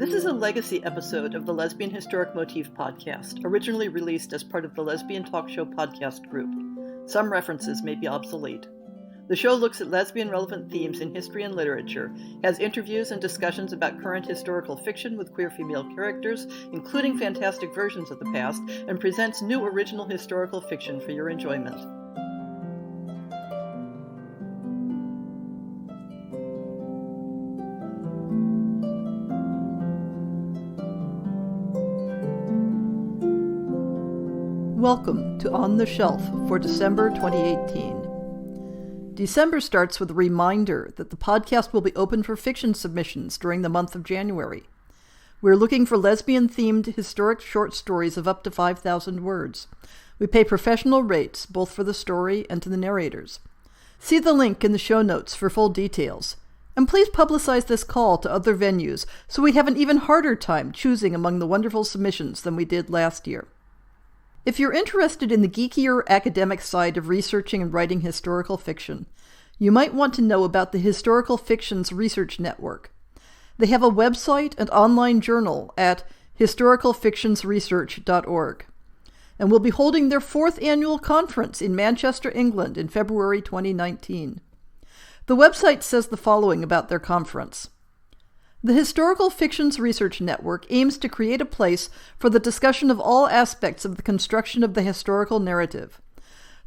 This is a legacy episode of the Lesbian Historic Motif Podcast, originally released as part of the Lesbian Talk Show podcast group. Some references may be obsolete. The show looks at lesbian-relevant themes in history and literature, has interviews and discussions about current historical fiction with queer female characters, including fantastic versions of the past, and presents new original historical fiction for your enjoyment. Welcome to On the Shelf for December 2018. December starts with a reminder that the podcast will be open for fiction submissions during the month of January. We're looking for lesbian-themed historic short stories of up to 5,000 words. We pay professional rates, both for the story and to the narrators. See the link in the show notes for full details. And please publicize this call to other venues so we have an even harder time choosing among the wonderful submissions than we did last year. If you're interested in the geekier academic side of researching and writing historical fiction, you might want to know about the Historical Fictions Research Network. They have a website and online journal at historicalfictionsresearch.org, and will be holding their 4th annual conference in Manchester, England in February 2019. The website says the following about their conference. The Historical Fictions Research Network aims to create a place for the discussion of all aspects of the construction of the historical narrative.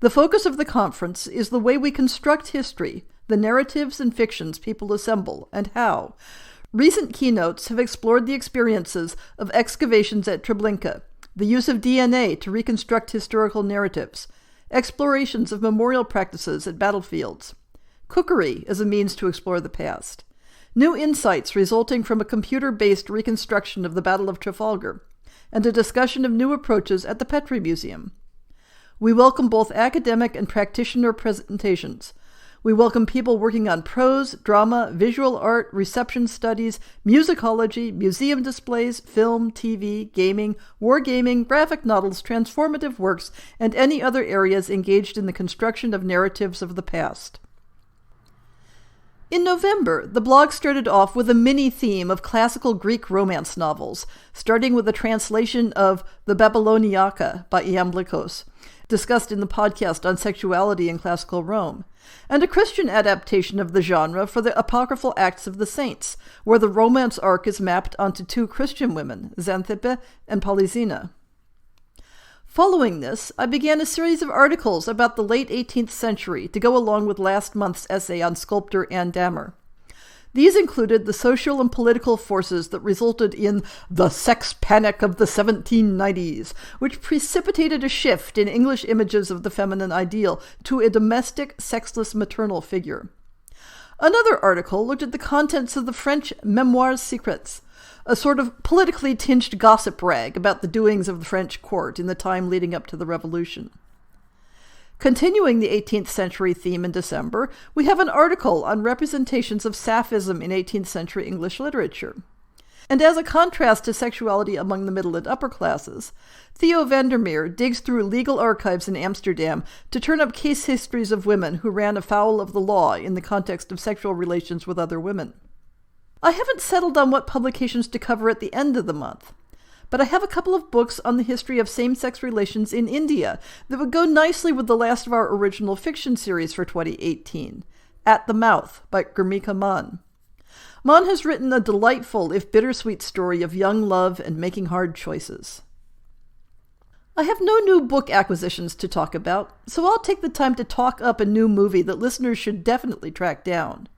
The focus of the conference is the way we construct history, the narratives and fictions people assemble, and how. Recent keynotes have explored the experiences of excavations at Treblinka, the use of DNA to reconstruct historical narratives, explorations of memorial practices at battlefields, cookery as a means to explore the past, new insights resulting from a computer-based reconstruction of the Battle of Trafalgar, and a discussion of new approaches at the Petrie Museum. We welcome both academic and practitioner presentations. We welcome people working on prose, drama, visual art, reception studies, musicology, museum displays, film, TV, gaming, wargaming, graphic novels, transformative works, and any other areas engaged in the construction of narratives of the past. In November, the blog started off with a mini-theme of classical Greek romance novels, starting with a translation of The Babyloniaca by Iamblichos, discussed in the podcast on sexuality in classical Rome, and a Christian adaptation of the genre for the Apocryphal Acts of the Saints, where the romance arc is mapped onto 2 Christian women, Xanthippe and Polysena. Following this, I began a series of articles about the late 18th century to go along with last month's essay on sculptor Anne Dammer. These included the social and political forces that resulted in the sex panic of the 1790s, which precipitated a shift in English images of the feminine ideal to a domestic, sexless maternal figure. Another article looked at the contents of the French Memoirs Secrets, a sort of politically tinged gossip rag about the doings of the French court in the time leading up to the Revolution. Continuing the 18th century theme in December, we have an article on representations of sapphism in 18th century English literature. And as a contrast to sexuality among the middle and upper classes, Theo Vandermeer digs through legal archives in Amsterdam to turn up case histories of women who ran afoul of the law in the context of sexual relations with other women. I haven't settled on what publications to cover at the end of the month, but I have a couple of books on the history of same-sex relations in India that would go nicely with the last of our original fiction series for 2018, At the Mouth by Gurmika Mann. Mann has written a delightful, if bittersweet, story of young love and making hard choices. I have no new book acquisitions to talk about, so I'll take the time to talk up a new movie that listeners should definitely track down.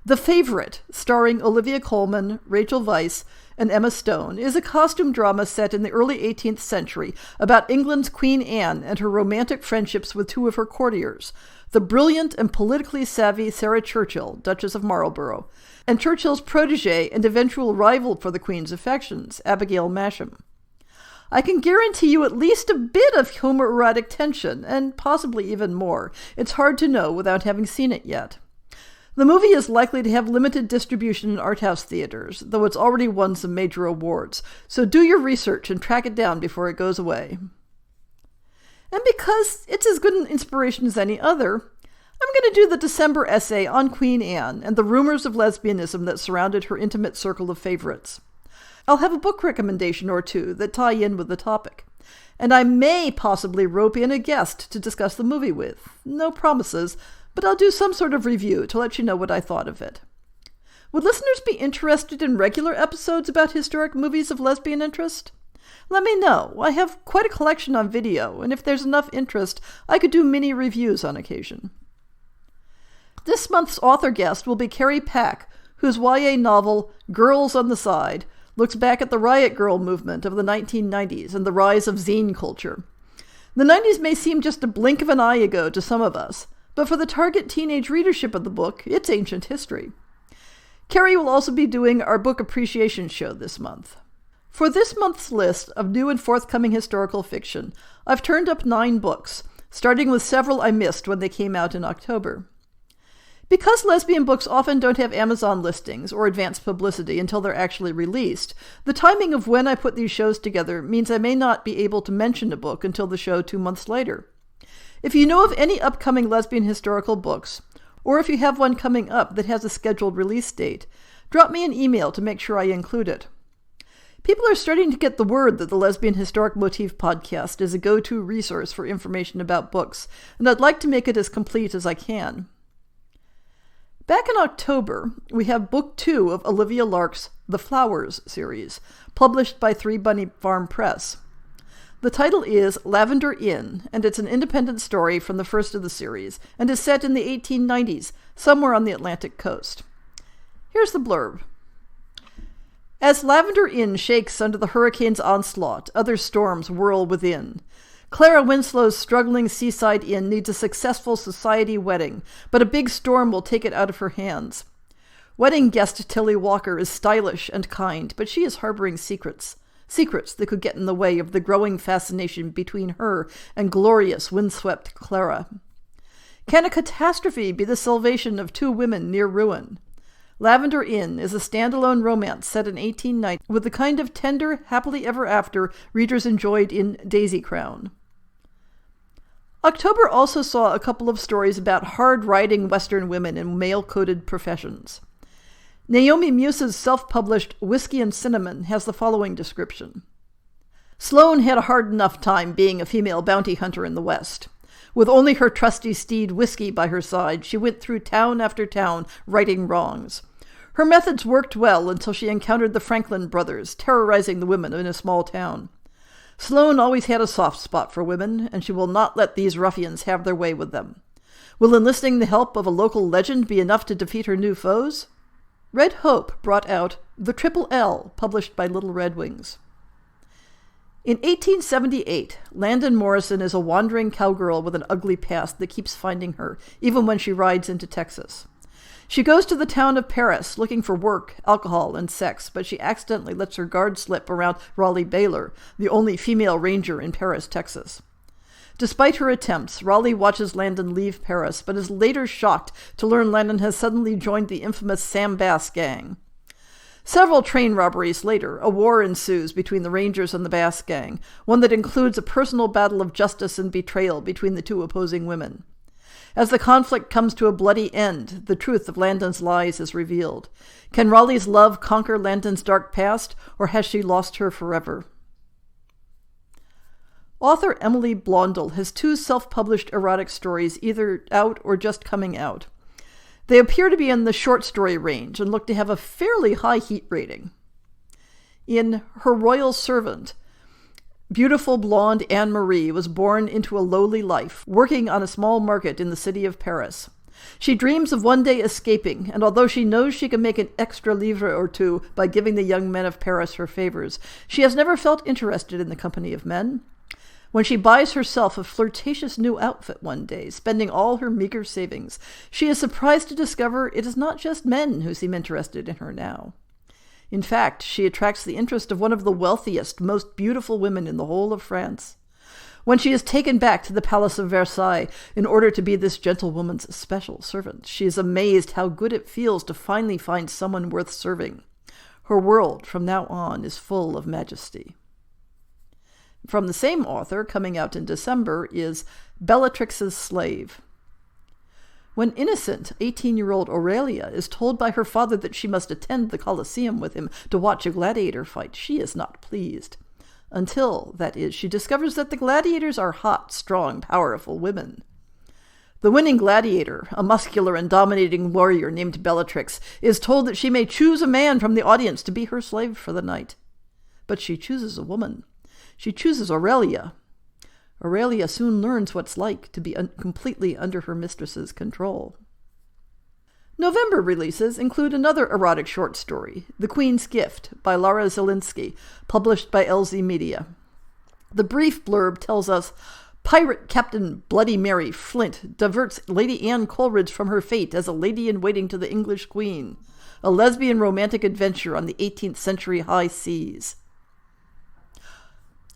The Favorite, starring Olivia Colman, Rachel Weisz, and Emma Stone, is a costume drama set in the early 18th century about England's Queen Anne and her romantic friendships with 2 of her courtiers, the brilliant and politically savvy Sarah Churchill, Duchess of Marlborough, and Churchill's protégée and eventual rival for the Queen's affections, Abigail Masham. I can guarantee you at least a bit of homoerotic tension, and possibly even more. It's hard to know without having seen it yet. The movie is likely to have limited distribution in art house theaters, though it's already won some major awards, so do your research and track it down before it goes away. And because it's as good an inspiration as any other, I'm going to do the December essay on Queen Anne and the rumors of lesbianism that surrounded her intimate circle of favorites. I'll have a book recommendation or two that tie in with the topic. And I may possibly rope in a guest to discuss the movie with. No promises, but I'll do some sort of review to let you know what I thought of it. Would listeners be interested in regular episodes about historic movies of lesbian interest? Let me know. I have quite a collection on video, and if there's enough interest, I could do mini reviews on occasion. This month's author guest will be Carrie Pack, whose YA novel, Girls on the Side, looks back at the riot girl movement of the 1990s and the rise of zine culture. The 90s may seem just a blink of an eye ago to some of us, but for the target teenage readership of the book, it's ancient history. Carrie will also be doing our book appreciation show this month. For this month's list of new and forthcoming historical fiction, I've turned up 9 books, starting with several I missed when they came out in October. Because lesbian books often don't have Amazon listings or advanced publicity until they're actually released, the timing of when I put these shows together means I may not be able to mention a book until the show 2 months later. If you know of any upcoming lesbian historical books, or if you have one coming up that has a scheduled release date, drop me an email to make sure I include it. People are starting to get the word that the Lesbian Historic Motif Podcast is a go-to resource for information about books, and I'd like to make it as complete as I can. Back in October, we have Book 2 of Olivia Lark's The Flowers series, published by Three Bunny Farm Press. The title is Lavender Inn, and it's an independent story from the first of the series, and is set in the 1890s, somewhere on the Atlantic coast. Here's the blurb. As Lavender Inn shakes under the hurricane's onslaught, other storms whirl within. Clara Winslow's struggling seaside inn needs a successful society wedding, but a big storm will take it out of her hands. Wedding guest Tilly Walker is stylish and kind, but she is harboring secrets that could get in the way of the growing fascination between her and glorious, windswept Clara. Can a catastrophe be the salvation of 2 women near ruin? Lavender Inn is a standalone romance set in 1890 with the kind of tender, happily ever after readers enjoyed in Daisy Crown. October also saw a couple of stories about hard-riding Western women in male-coded professions. Naomi Muse's self-published Whiskey and Cinnamon has the following description. Sloane had a hard enough time being a female bounty hunter in the West. With only her trusty steed Whiskey by her side, she went through town after town righting wrongs. Her methods worked well until she encountered the Franklin brothers, terrorizing the women in a small town. Sloane always had a soft spot for women, and she will not let these ruffians have their way with them. Will enlisting the help of a local legend be enough to defeat her new foes? Red Hope brought out The Triple L, published by Little Red Wings. In 1878, Landon Morrison is a wandering cowgirl with an ugly past that keeps finding her, even when she rides into Texas. She goes to the town of Paris looking for work, alcohol, and sex, but she accidentally lets her guard slip around Raleigh Baylor, the only female ranger in Paris, Texas. Despite her attempts, Raleigh watches Landon leave Paris, but is later shocked to learn Landon has suddenly joined the infamous Sam Bass gang. Several train robberies later, a war ensues between the Rangers and the Bass gang, one that includes a personal battle of justice and betrayal between the 2 opposing women. As the conflict comes to a bloody end, the truth of Landon's lies is revealed. Can Raleigh's love conquer Landon's dark past, or has she lost her forever? Author Emily Blondel has 2 self-published erotic stories either out or just coming out. They appear to be in the short story range and look to have a fairly high heat rating. In Her Royal Servant, beautiful blonde Anne-Marie was born into a lowly life, working on a small market in the city of Paris. She dreams of one day escaping, and although she knows she can make an extra livre or 2 by giving the young men of Paris her favors, she has never felt interested in the company of men. When she buys herself a flirtatious new outfit one day, spending all her meager savings, she is surprised to discover it is not just men who seem interested in her now. In fact, she attracts the interest of one of the wealthiest, most beautiful women in the whole of France. When she is taken back to the Palace of Versailles in order to be this gentlewoman's special servant, she is amazed how good it feels to finally find someone worth serving. Her world, from now on, is full of majesty. From the same author, coming out in December, is Bellatrix's Slave. When innocent 18-year-old Aurelia is told by her father that she must attend the Colosseum with him to watch a gladiator fight, she is not pleased. Until, that is, she discovers that the gladiators are hot, strong, powerful women. The winning gladiator, a muscular and dominating warrior named Bellatrix, is told that she may choose a man from the audience to be her slave for the night. But she chooses a woman. She chooses Aurelia. Aurelia soon learns what's like to be completely under her mistress's control. November releases include another erotic short story, The Queen's Gift, by Lara Zielinski, published by LZ Media. The brief blurb tells us, Pirate Captain Bloody Mary Flint diverts Lady Anne Coleridge from her fate as a lady-in-waiting to the English Queen, a lesbian romantic adventure on the 18th century high seas.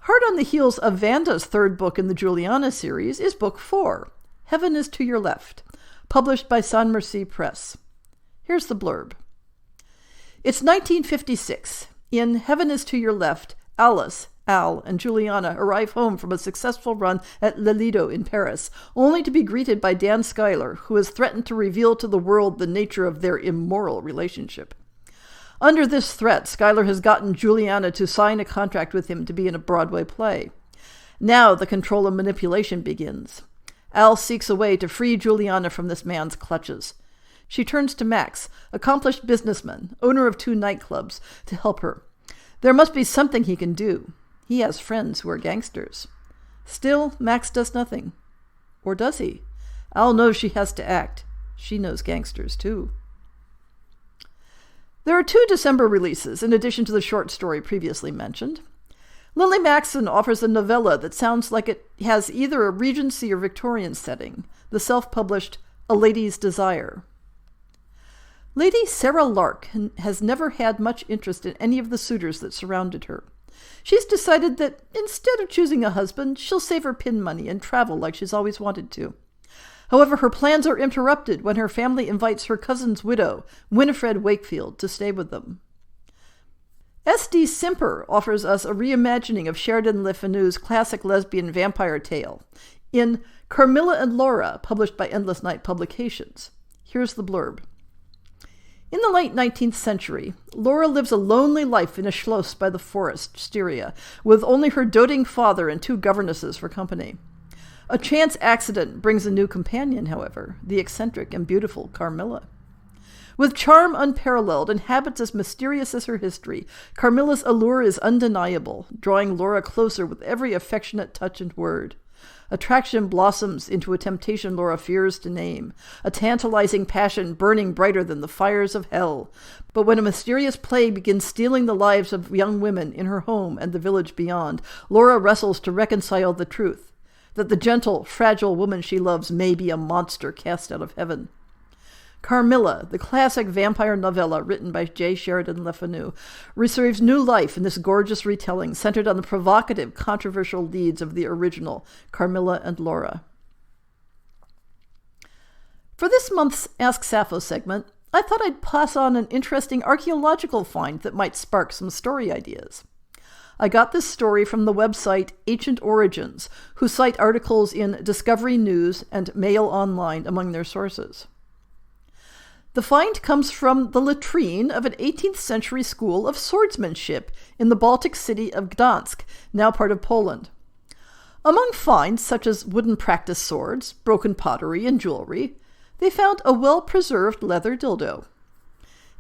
Hard on the heels of Vanda's third book in the Juliana series is Book 4, Heaven is to Your Left, published by Sans Merci Press. Here's the blurb. It's 1956. In Heaven is to Your Left, Alice, Al, and Juliana arrive home from a successful run at Le Lido in Paris, only to be greeted by Dan Schuyler, who has threatened to reveal to the world the nature of their immoral relationship. Under this threat, Schuyler has gotten Juliana to sign a contract with him to be in a Broadway play. Now the control and manipulation begins. Al seeks a way to free Juliana from this man's clutches. She turns to Max, accomplished businessman, owner of 2 nightclubs, to help her. There must be something he can do. He has friends who are gangsters. Still, Max does nothing. Or does he? Al knows she has to act. She knows gangsters, too. There are 2 December releases, in addition to the short story previously mentioned. Lily Maxon offers a novella that sounds like it has either a Regency or Victorian setting, the self-published A Lady's Desire. Lady Sarah Lark has never had much interest in any of the suitors that surrounded her. She's decided that instead of choosing a husband, she'll save her pin money and travel like she's always wanted to. However, her plans are interrupted when her family invites her cousin's widow, Winifred Wakefield, to stay with them. S.D. Simper offers us a reimagining of Sheridan Le Fanu's classic lesbian vampire tale in Carmilla and Laura, published by Endless Night Publications. Here's the blurb. In the late 19th century, Laura lives a lonely life in a schloss by the forest, Styria, with only her doting father and 2 governesses for company. A chance accident brings a new companion, however, the eccentric and beautiful Carmilla. With charm unparalleled and habits as mysterious as her history, Carmilla's allure is undeniable, drawing Laura closer with every affectionate touch and word. Attraction blossoms into a temptation Laura fears to name, a tantalizing passion burning brighter than the fires of hell. But when a mysterious plague begins stealing the lives of young women in her home and the village beyond, Laura wrestles to reconcile the truth, that the gentle, fragile woman she loves may be a monster cast out of heaven. Carmilla, the classic vampire novella written by J. Sheridan Le Fanu, receives new life in this gorgeous retelling centered on the provocative, controversial leads of the original, Carmilla and Laura. For this month's Ask Sappho segment, I thought I'd pass on an interesting archaeological find that might spark some story ideas. I got this story from the website Ancient Origins, who cite articles in Discovery News and Mail Online among their sources. The find comes from the latrine of an 18th century school of swordsmanship in the Baltic city of Gdansk, now part of Poland. Among finds such as wooden practice swords, broken pottery, and jewelry, they found a well-preserved leather dildo.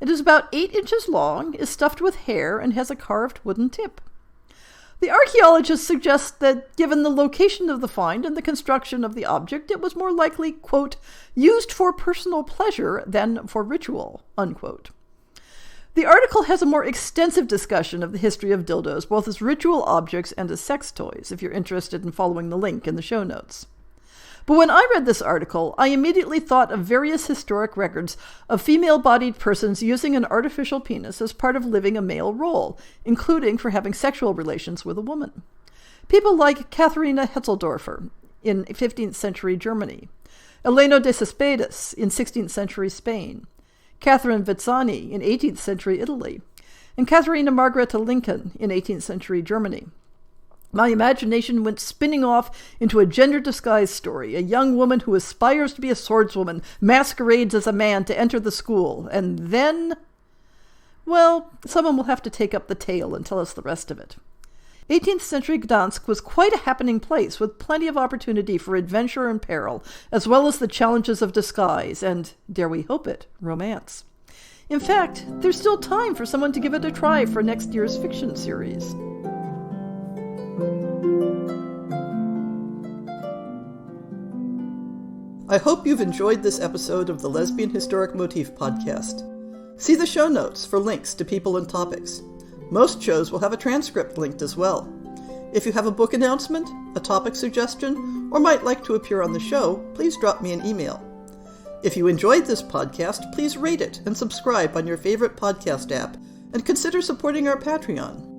It is about 8 inches long, is stuffed with hair, and has a carved wooden tip. The archaeologists suggest that, given the location of the find and the construction of the object, it was more likely, quote, used for personal pleasure than for ritual, unquote. The article has a more extensive discussion of the history of dildos, both as ritual objects and as sex toys, if you're interested in following the link in the show notes. But when I read this article, I immediately thought of various historic records of female-bodied persons using an artificial penis as part of living a male role, including for having sexual relations with a woman. People like Katharina Hetzeldorfer in 15th century Germany, Elena de Cespedes in 16th century Spain, Catherine Vizzani in 18th century Italy, and Katharina Margrethe Lincoln in 18th century Germany. My imagination went spinning off into a gender-disguised story. A young woman who aspires to be a swordswoman masquerades as a man to enter the school. And then... well, someone will have to take up the tale and tell us the rest of it. 18th century Gdansk was quite a happening place, with plenty of opportunity for adventure and peril, as well as the challenges of disguise and, dare we hope it, romance. In fact, there's still time for someone to give it a try for next year's fiction series. I hope you've enjoyed this episode of the Lesbian Historic Motif Podcast. See the show notes for links to people and topics. Most shows will have a transcript linked as well. If you have a book announcement, a topic suggestion, or might like to appear on the show, please drop me an email. If you enjoyed this podcast, please rate it and subscribe on your favorite podcast app, and consider supporting our Patreon.